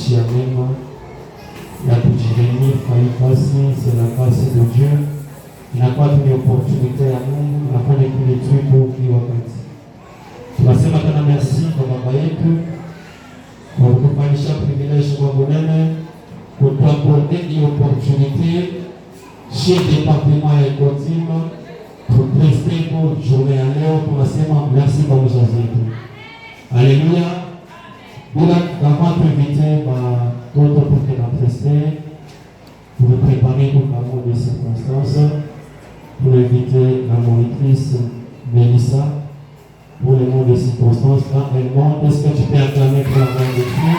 nchi ya mema ya kujiremia faifasi. C'est la grâce de Dieu, inakuwa tu ni opportunité ya Mungu, nafanya kile tuipo hii wakati. Tunasema tena merci kwa baba yetu kwa kutufanyisha privilege kwa bunene kutuaporde hii opportunité chez département ya Ikotima tupreste kwa journée ya leo. Tunasema merci kwa mzazi wetu. Alléluia. Bila kama tuinvite watoto pour que la prester pour vous préparer pour l'amour des circonstances, pour inviter la monitrice Mélissa pour les mots de circonstances. Là, elle monte. Est-ce que tu peux acclamer pour la main de Dieu?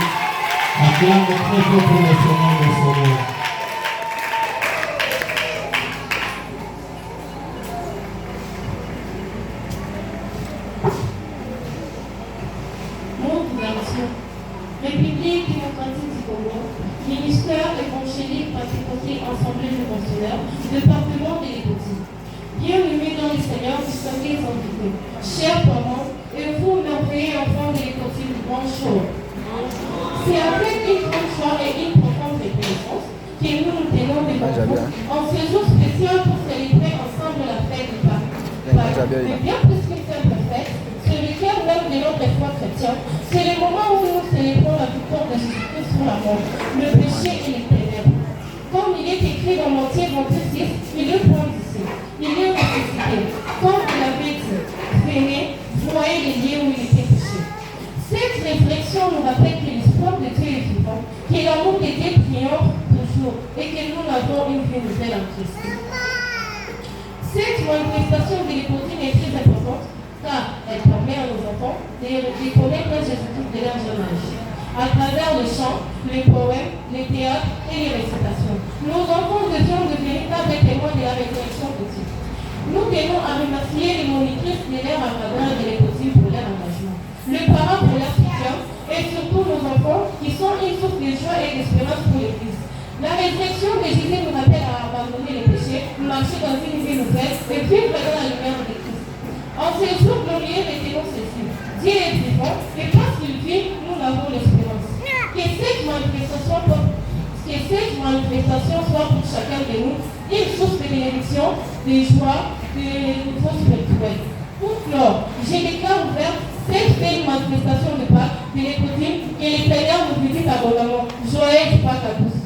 Acclame très fort pour le Seigneur, le Seigneur. République démocratique du Congo, ministère évangélique Pentecôté Assemblée de Pensionnaires, département de l'Écoutine. Bien-aimés dans le Seigneur, vous savez invités. Chers parents, et vous, merveilleux enfants de l'Écoutine, bonjour. C'est avec une grande joie et une profonde reconnaissance que nous nous tenons devant vous en ce jour spécial pour célébrer ensemble la fête du Pâques. Mais bien plus que cette fête, c'est le cœur même de notre foi chrétienne. C'est le moment où nous célébrons la victoire de Jésus-Christ sur la mort, le péché et les ténèbres. Comme il est écrit dans Matthieu 26, il est point d'ici, il est ressuscité. Comme il avait dit, venez, voyez les lieux où il était couché. Cette réflexion nous rappelle que l'espoir de Dieu est vivant, que l'amour de Dieu triomphe toujours et que nous avons une vie nouvelle en Christ. Cette manifestation de l'hypothèse est très importante car elle permet à nos enfants de connaître Jésus-Christ de leur jeune âge. À travers le chant, les poèmes, les théâtres et les récitations, nos enfants deviennent de véritables témoins de la résurrection de Dieu. Nous tenons à remercier les monitrices de l'air encadreur de l'Écoutine pour leur engagement, les parents pour leur soutien et surtout nos enfants qui sont une source de joie et d'espérance pour l'Église. La résurrection de Jésus nous appelle à abandonner les péchés, marcher dans une vie nouvelle et vivre dans la lumière de Christ. En ces jours glorieux, retenons ceci. Dieu est vivant et parce qu'il vit, nous avons l'espérance. Que cette manifestation soit pour chacun de nous une source de bénédiction, de joie, de nouveau spirituel. Pour clore, je déclare ouverte cette belle manifestation de Pâques, de l'Écoutine, que les Seigneurs nous visitent abondamment. Joyeux Pâques à tous.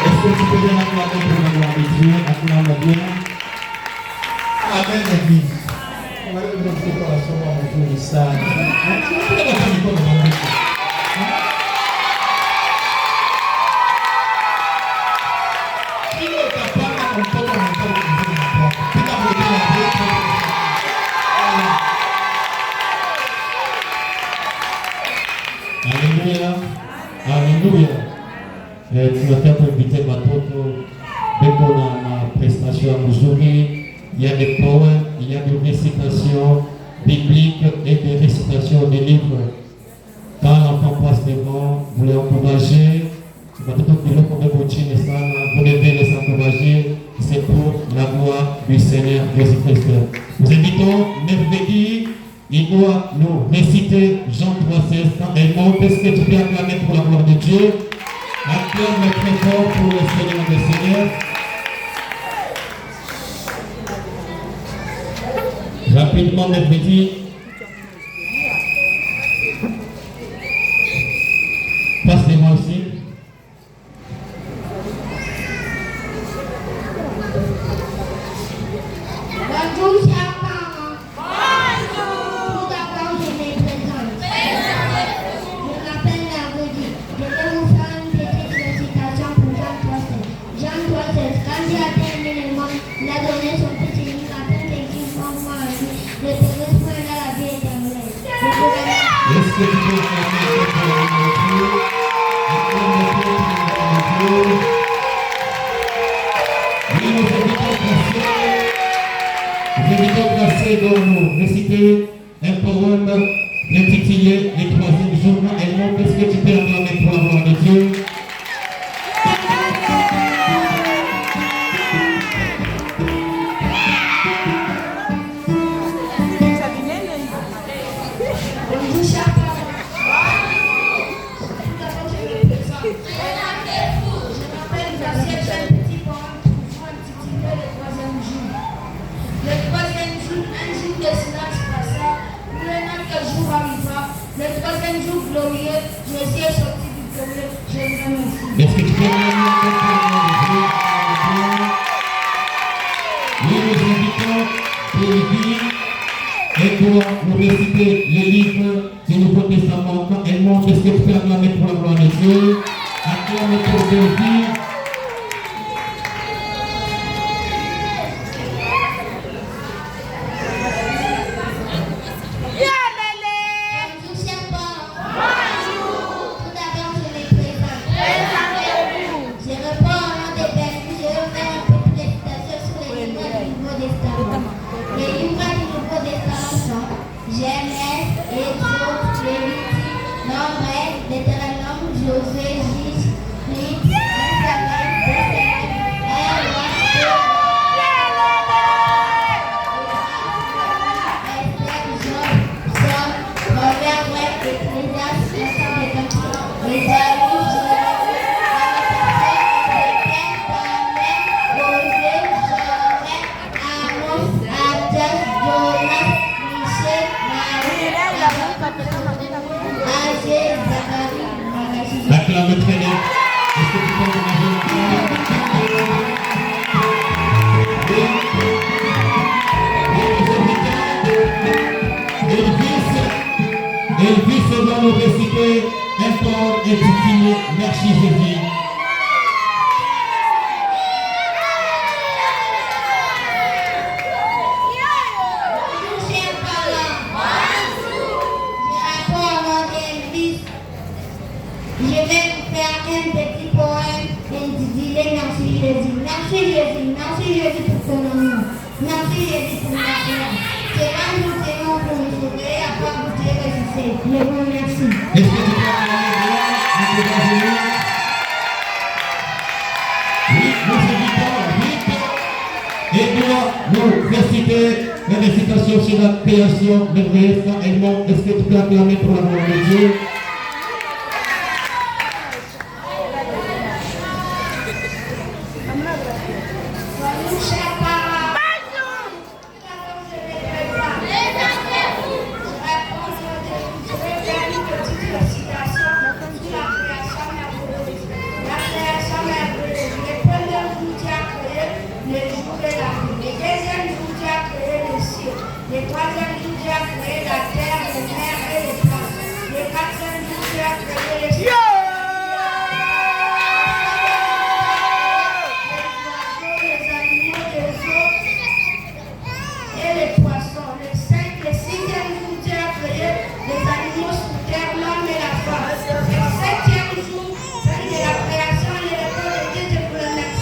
Est-ce que tu peux bien acclamer pour la gloire de Dieu? Acclame bien. Amen, l'église. On va lever notre décoration dans le jour de ça. Alléluia. Alléluia. Tunataka kuinvite watoto beko na prestation ya mzuri. Il y a des poèmes, il y a des récitations bibliques et des récitations des livres. Quand l'enfant passe devant, vous les encouragez. Vous devez les encourager. C'est pour la gloire du Seigneur Jésus-Christ. Nous invitons mercredi, il doit nous réciter Jean 3,16. Quand elle monte, est-ce que tu peux acclamer pour la gloire de Dieu? Acclame très fort pour le Seigneur des Seigneurs. Rapidement, mercredi. Passez-moi aussi. Bonjour, chers parents. Bonjour. Tout d'abord, je me présente. Je m'appelle Nargodi. Je vais vous faire une petite récitation pour Jean 3,16. Jean 3,16. Quand Dieu a aimé le monde, il a donné son petit Fils afin qu'il forme en lui le développement de la vie éternelle. Est-ce que tu peux faire pour le Nous invitons Gracé de nous réciter un poème intitulé Les troisième jour. Et non, qu'est-ce que tu peux acclamer pour la gloire de Dieu? Bonjour, chers parents. troisième jour glorieux, je suis sorti du glorieux. Je vous remercie. Est-ce que tu peux remercier oui, nous invitons Péléville et pour nous réciter le livre du Nouveau Testament. Quand elle montre, est-ce que tu peux acclamer pour la gloire de Dieu? Acclamer pour Péléville. Acclame très bien. Est-ce que tu peux Elvis va nous réciter un port intitulé Merci Jésus. Merci Jésus pour ton amour. Merci Jésus pour ta prière. C'est là nous t'aimons pour nous sauver, après vous t'es ressuscité. Je vous remercie. Est-ce que tu peux acclamer? Oui, nous invitons vite et doit nous réciter la récitation sur la création merveilleuse quand elle monte. Est-ce que tu peux acclamer pour la gloire de Dieu?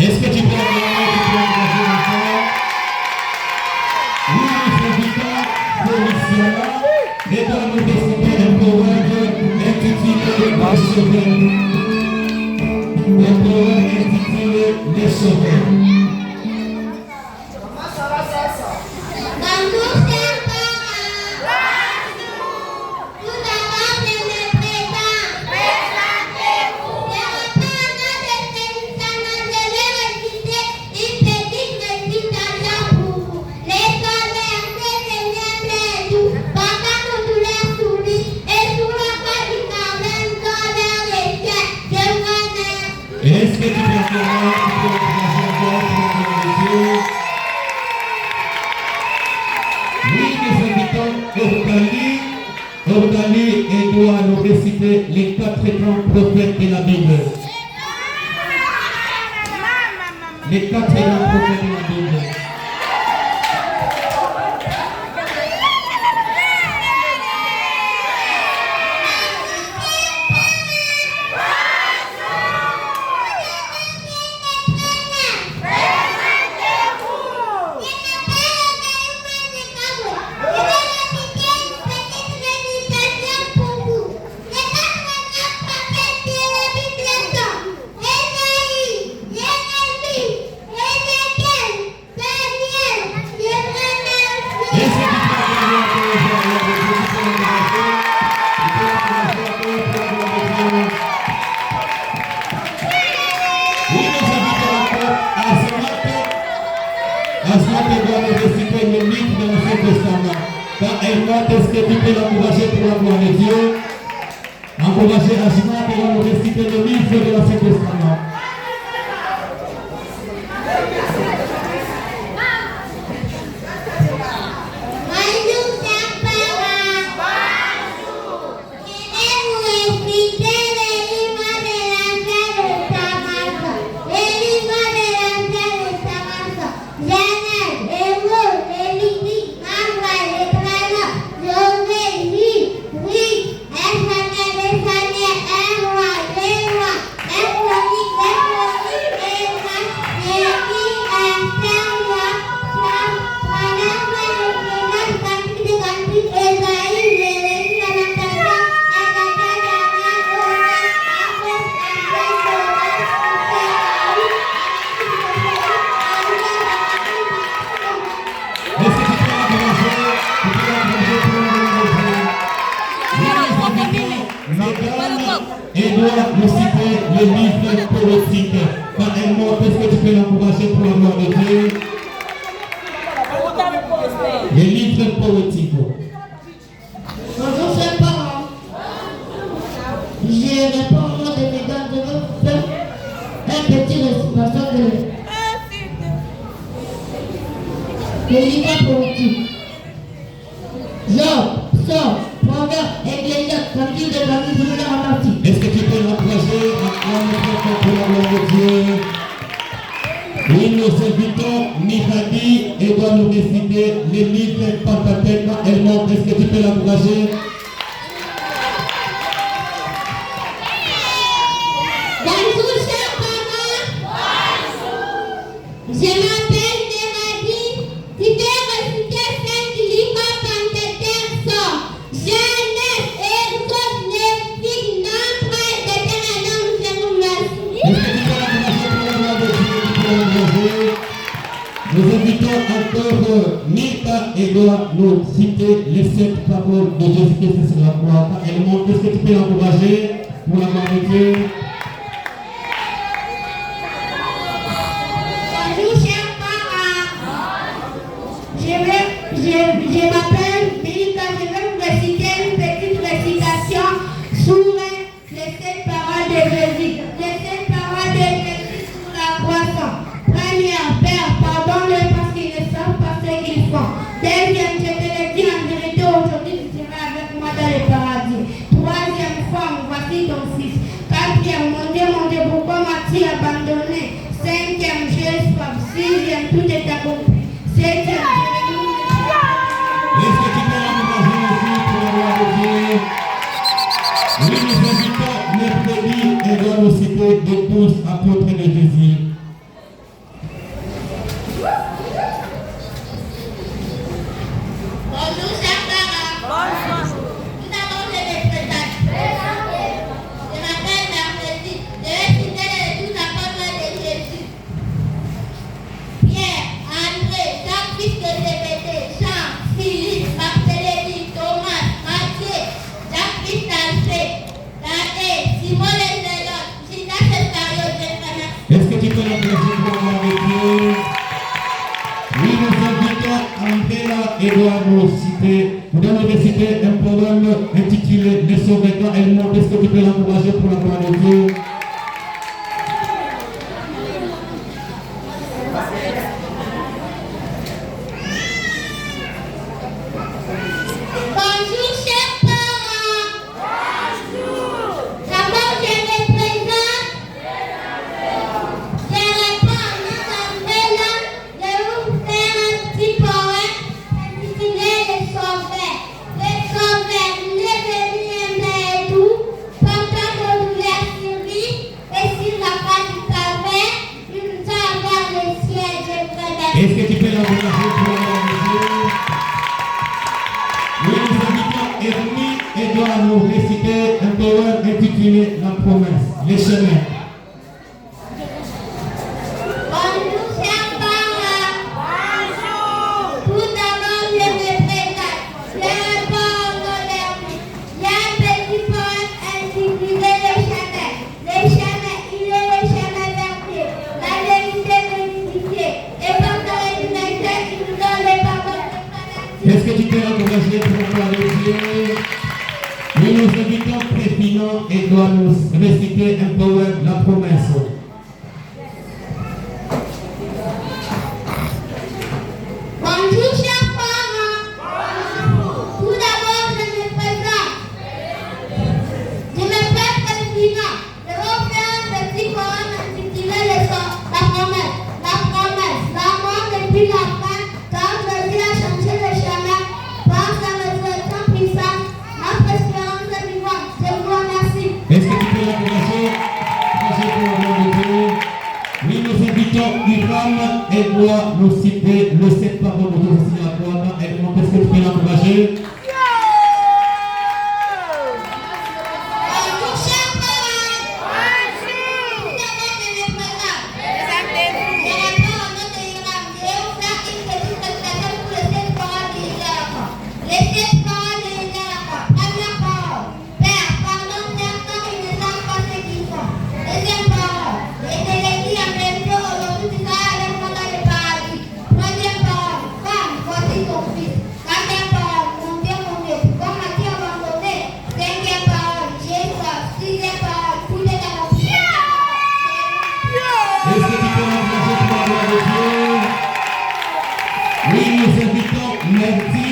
Est-ce que tu peux oui, nous invitons Félicien et dans nous décider un poème intitulé Les Sauveurs. Un poème intitulé Les Sauveurs. Est-ce que tu peux oui, nous invitons Ordali et doit nous réciter les 4 grands prophètes de la Bible. Les 4 grands prophètes de la Bible. Le livre de l'Ancien Testament. Quand elle monte, est-ce que tu peux l'encourager pour la gloire de Dieu? encourager Asma qui va nous réciter le livre de l'Ancien Testament. Et doit nous citer le livre poétique. Quand elle monte, est-ce que tu peux l'encourager pour l'amour de Dieu? Le livre poétique. Bonjour, chers parents. Je réponds au nom de mes gars de faire un petit récitation de le livre poétique. Job, Psaume, Proverbe, Ecclésiaste, Cantique de David, je vous les remercie. Est-ce que tu peux l'encourager pour l'amour de Dieu? Oui, nous invitons Mihadi et doit nous réciter les livres Pentateuque. Elle monte. Est-ce que tu peux l'encourager? Bonjour, chers parents. Je m'appelle Mihadi. Tu peux réciter 5 livres Pentateuque, Psaume, Genèse, Exode, Lévitique, Nombre, Deutéronome. Je vous remercie. Est-ce que tu peux l'encourager pour l'amour de Dieu? Nous invitons encore Mika et doit nous citer les 7 paroles de Jésus-Christ sur la croix. Elle montre. Est-ce que tu peux l'encourager pour l'amour de Dieu? Bonjour, chers parents. Je m'appelle Mika. Je vais vous réciter une petite récitation sur les 7 paroles de Jésus. Les 7 paroles de Jésus sur la croissance. Première, Père, pardonne-le parce qu'ils ne savent pas ce qu'ils font. Deuxième, je te le dis en vérité, aujourd'hui tu seras avec moi dans le paradis. Troisième fois, voici ton fils. Quatrième, mon Dieu, pourquoi m'as-tu abandonné? Cinquième, j'ai soif. Sixième, tout est accompli. Septième, Est-ce que tu peux l'encourager aussi pour l'amour de Dieu? Oui, nous invitons mercredi et doit nous citer les 12 apôtres de Jésus. bonjour, chers parents. Tout d'abord, je me présente. Je m'appelle Mercredi. Je vais citer les 12 apôtres de Jésus. Pierre, André, Jacques, fils de Zébédée, Jean, Philippe, Barthélemy, Thomas, Matthieu, Jacques, fils d'Alphée, Thaddée, Simon le Zélote, Judas Iscariote, je te remercie. Est-ce que tu peux l'encourager pour l'amour de Dieu? Oui, nous invitons Andrea et doit nous citer, nous allons réciter un poème intitulé Les Sauveurs. Elle montre. Est-ce que tu peux l'encourager pour l'amour de Dieu? Bonjour, chers parents. D'abord, je me présente. Je réponds à notre appel. Je vais vous faire un petit poème intitulé Les Sauveurs. Les Sauveurs, il est venu aimer et tout, pendant que nous les servis, et sur la face du calvaire, il nous a ouvert les cieux. Je prédestinés. Est-ce que tu peux l'encourager pour l'amour de Dieu? Oui, nous invitons Hermie et doit nous réciter un poème intitulé La promesse, les chemins. Bonjour, chers parents. Tout d'abord, je me présente. Je réponds au nom d'Hermie. Il y a un petit poème intitulé Les chemins. Les chemins, il est le chemin vers Dieu. La vérité vérifiée. Et quand on est united, il nous donne les paroles de Est-ce que tu peux l'encourager pour l'amour de Dieu? Nous nous invitons Président et doit nous réciter un poème, la promesse. Bonjour chers parents. Tout d'abord je me présente. Je m'appelle Président. Je vais faire un petit poème intitulé La promesse. La promesse. La mort depuis la fin, quand Jésus a changé le chemin, par sa résurrection puissante, notre espérance est vivante. Je vous remercie. Est-ce que tu peux l'encourager? Oui, nous invitons Iram et doit nous citer le 7 paroles de Jésus à toi. Est-ce que tu peux l'encourager? Bonjour chers parents. Tout d'abord je me présente. Je réponds au nom de Iram. Je vais vous faire une petite présentation pour les 7 paroles de Isaac. Les 7 paroles de Isaac. Première parole. Père, pardon certains qui ne savent pas ce qu'ils font. Deuxième parole. Et je l'ai dit en vérité aujourd'hui, tu seras avec moi dans le paradis. Troisième parole. Femme, voici ton fils. Quatrième parole. Mon Dieu, pourquoi m'as-tu abandonné? Cinquième parole. J'ai soif. Sixième parole. Tout est dans mon pied. Est-ce que tu peux l'encourager pour la gloire de Dieu? Oui, nous invitons Merdi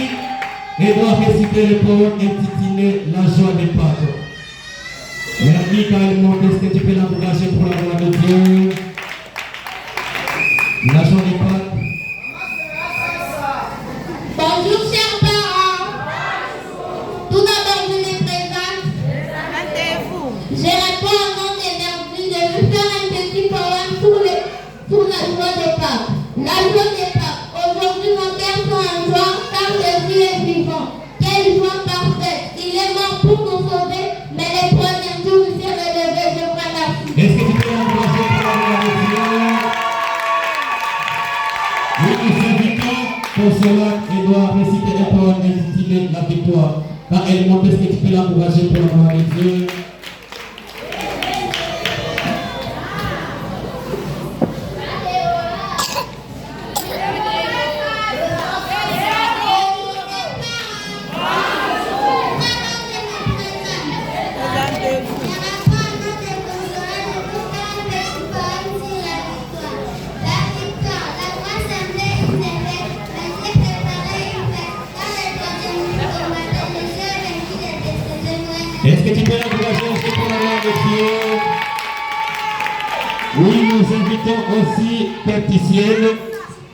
et doit réciter le poème intitulé La joie des Pâques. Merdi, quand elle monte, est-ce que tu peux l'encourager pour la gloire de Dieu? La joie des Pâques. Bonjour chers parents. Tout d'abord je me présente. Je réponds au nom des Merdi. Je veux faire un petit poème sur la joie des Pâques. La joie des Pâques. Aujourd'hui nos cœurs sont en joie car Jésus est vivant. Quelle joie parfaite. Il est mort pour nous sauver, mais le troisième jour il s'est relevé. Je vous remercie. Est-ce que tu peux l'encourager pour la gloire de Dieu? Oui, nous invitons pour cela et doit réciter un poème intitulé La victoire. Quand elle monte, est-ce que tu peux l'encourager pour la gloire de Dieu? Est-ce que tu peux l'encourager aussi pour la gloire de Dieu? Oui, nous invitons aussi Père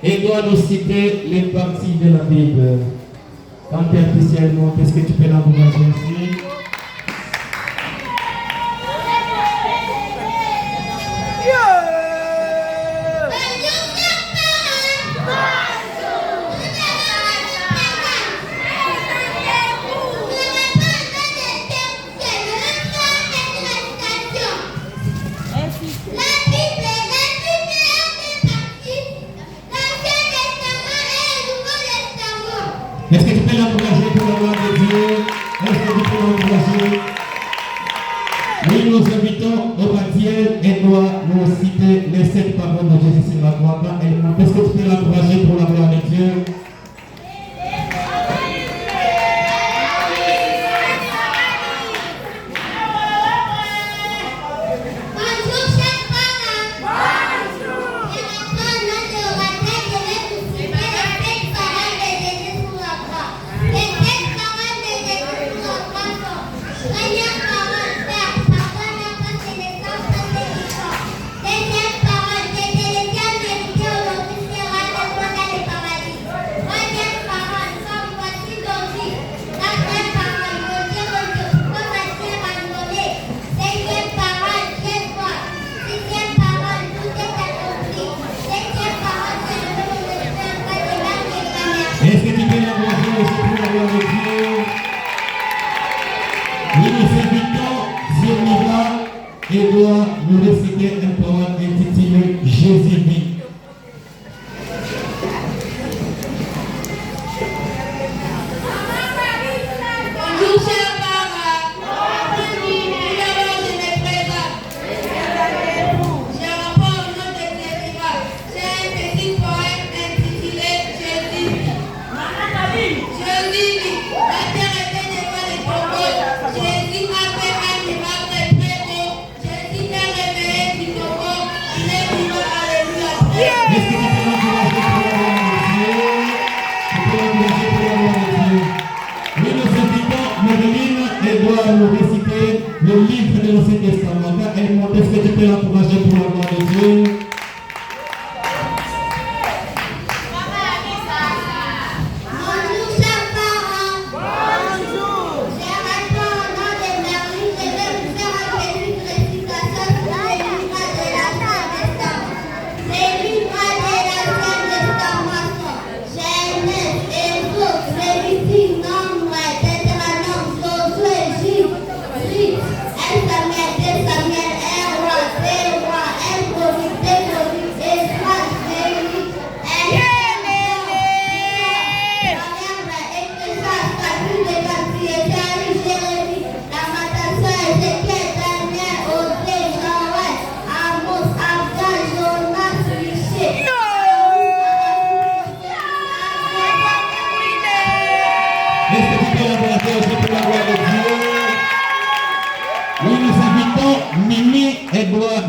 et doit nous citer les parties de la Bible. Quand Père monte, est-ce que tu peux l'encourager aussi? Est-ce que tu peux l'encourager pour la gloire de Dieu? Est-ce que tu peux l'encourager? Oui, nous invitons Obadiel et doit nous citer les 7 paroles de Jésus sur la croix. Est-ce que tu peux l'encourager pour la gloire de Dieu? Bonjour chers parents. Je réponds au nom de Obadiel. Je vais vous citer les 7 paroles de Jésus sur la croix. Les 7 paroles de Jésus sur la croix sont: première parole, Père, pardonne notre connaissance de tes histoires. Deuxième parole, je te l'ai dit en vérité aujourd'hui, tu seras avec moi dans le paradis. Troisième parole, femme, voici ton fils. Quatrième parole, mon Dieu, pourquoi m'as-tu abandonné? Cinquième parole, j'ai soif. Sixième parole, tout est accompli. Septième parole, je ne veux me faire pas de larmes et ta mère. Est-ce que tu peux l'encourager aussi pour la gloire de Dieu? Oui, nous invitons Zirmiva et doit nous réciter un poème intitulé Jésus vit. Bonjour chers parents. Tout d'abord je me présente. Je réponds au nom de Zéphira. C'est un petit poème intitulé Jésus vit. Jésus vit. La terre était devant le tombeau. livre de l'Ancien Testament. Edmond, est-ce que tu peux l'encourager pour la gloire de Dieu?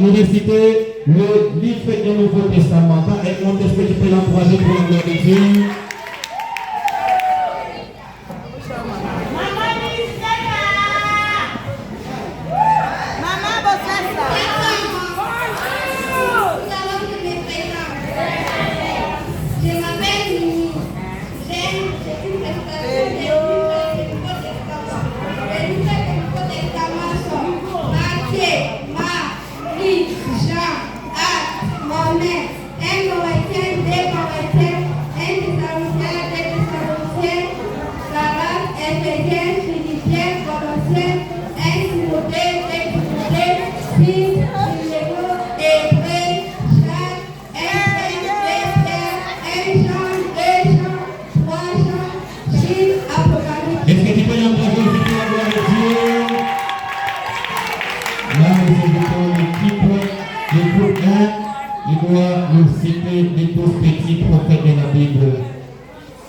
Nous réciter le livre du Nouveau Testament. Edmond, est-ce que tu peux l'encourager pour la gloire de Dieu? Les 12 petits prophètes de la Bible.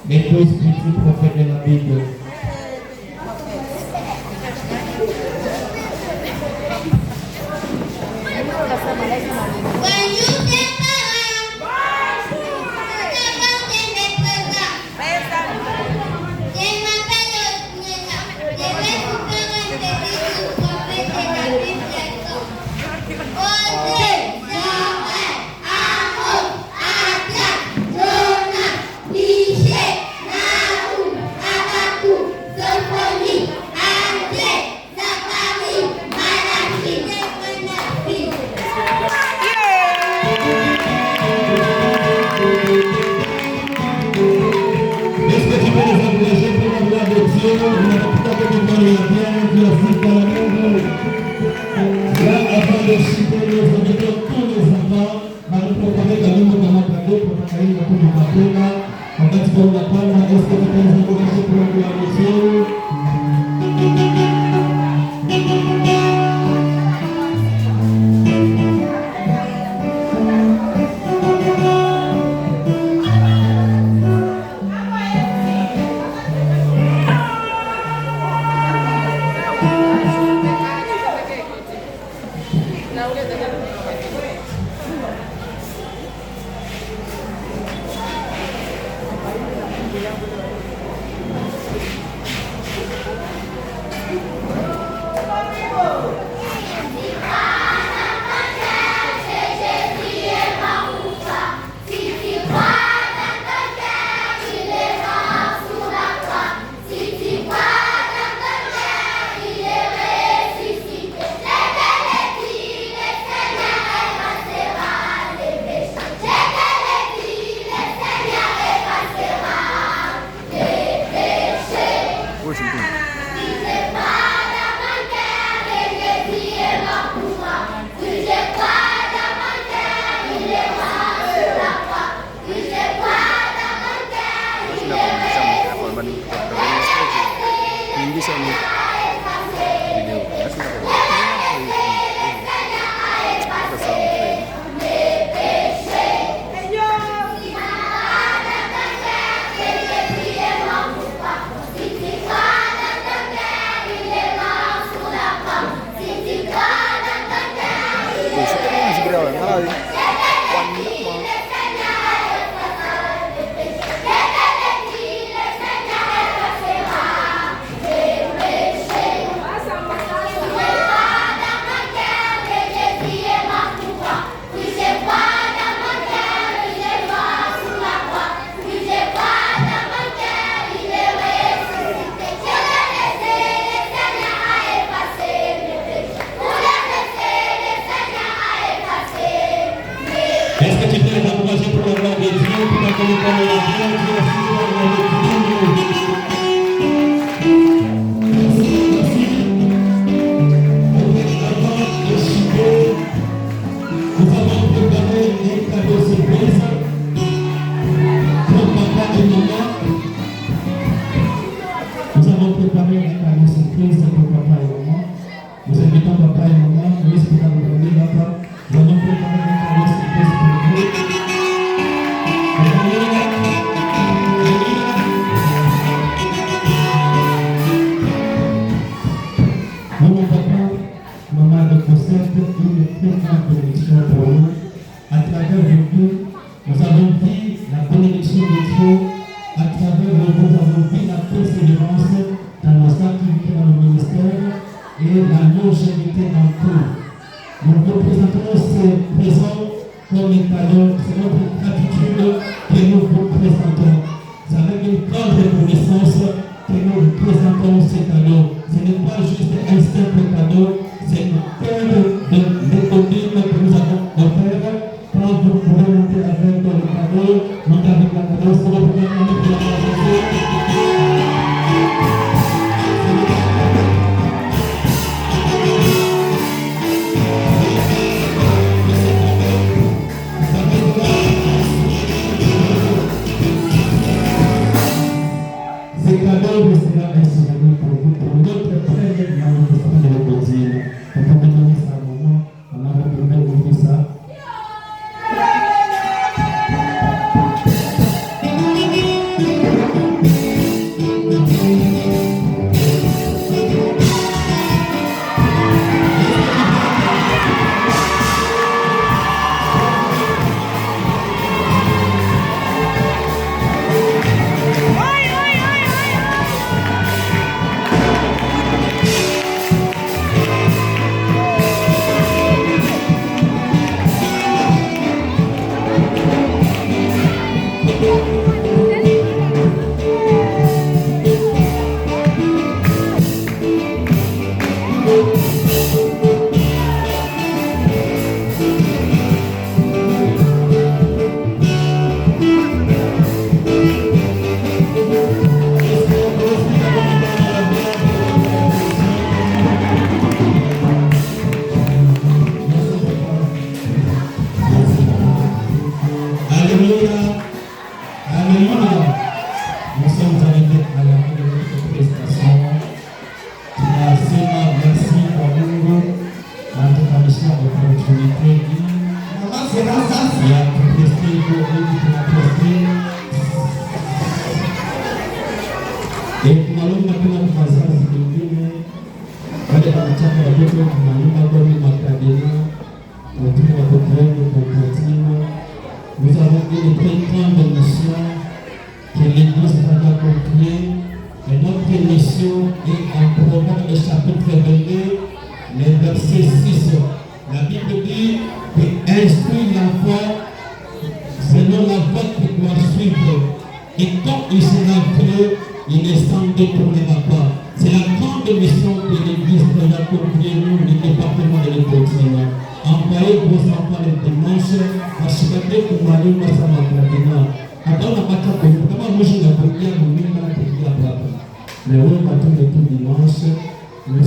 Les 12 petits prophètes de la Bible. Jonas, Michel, Naoum, Abakou, pour la gloire de Dieu, pour la connaissance de la gloire de Dieu, nous avons préparé un cadeau surprise pour papa et maman. Nous avons préparé un cadeau surprise pour papa et maman. Nous invitons papa et maman, nous espérons que vous allez là-bas. Nous avons préparé un cadeau surprise pour vous. Mon papa, maman de Cosette, une très grande bénédiction pour nous. À travers vous, nous avons vu la bénédiction de Dieu. À travers vous, nous avons vu la persévérance dans nos activités dans le ministère et la longévité dans tout. Nous représentons ces présents comme un cadeau, c'est notre gratitude que nous vous présentons. C'est avec une grande reconnaissance que nous vous présentons ces cadeaux. Ce n'est pas juste un simple cadeau, c'est une cœur de l'économie que nous avons offert. Quand vous pouvez monter avec le cadeau, monter avec la cadeau, c'est le premier cadeau pour la ces cadeaux ne sera un souvenir pour vous, pour notre première manifestation de l'Évangile. Vous pouvez donner ça à maman, on a retrouvé ouvrir ça. Alléluia, alléluia. Nous sommes arrivés à la fin de notre prestation. Merci pour nous, notre mission d'opportunité. Maman, c'est là, ça. Il y a tout resté pour nous qui l'a presté. Et nous allons maintenant passer à ce que nous voulons. Pada acara itu kemarin kami makadina untuk melakukan pengajian. Nous avons eu le printemps de mission que l'Église va accomplir. Et notre mission est en Proverbe le chapitre 22, le verset 6. La Bible dit que instruit l'enfant selon la voie qu'il doit suivre. Et quand il sera vieux, il ne s'en détournera pas. C'est la grande mission que l'Église doit accomplir, nous, le département de l'Écoutine. Envoyez vos enfants le dimanche, parce que dès que vous allez voir ça maintenant, quand on a pas de comment moi je vais vous dire, vous n'avez pas de dire à papa. Mais oui, maintenant, le tout dimanche, nous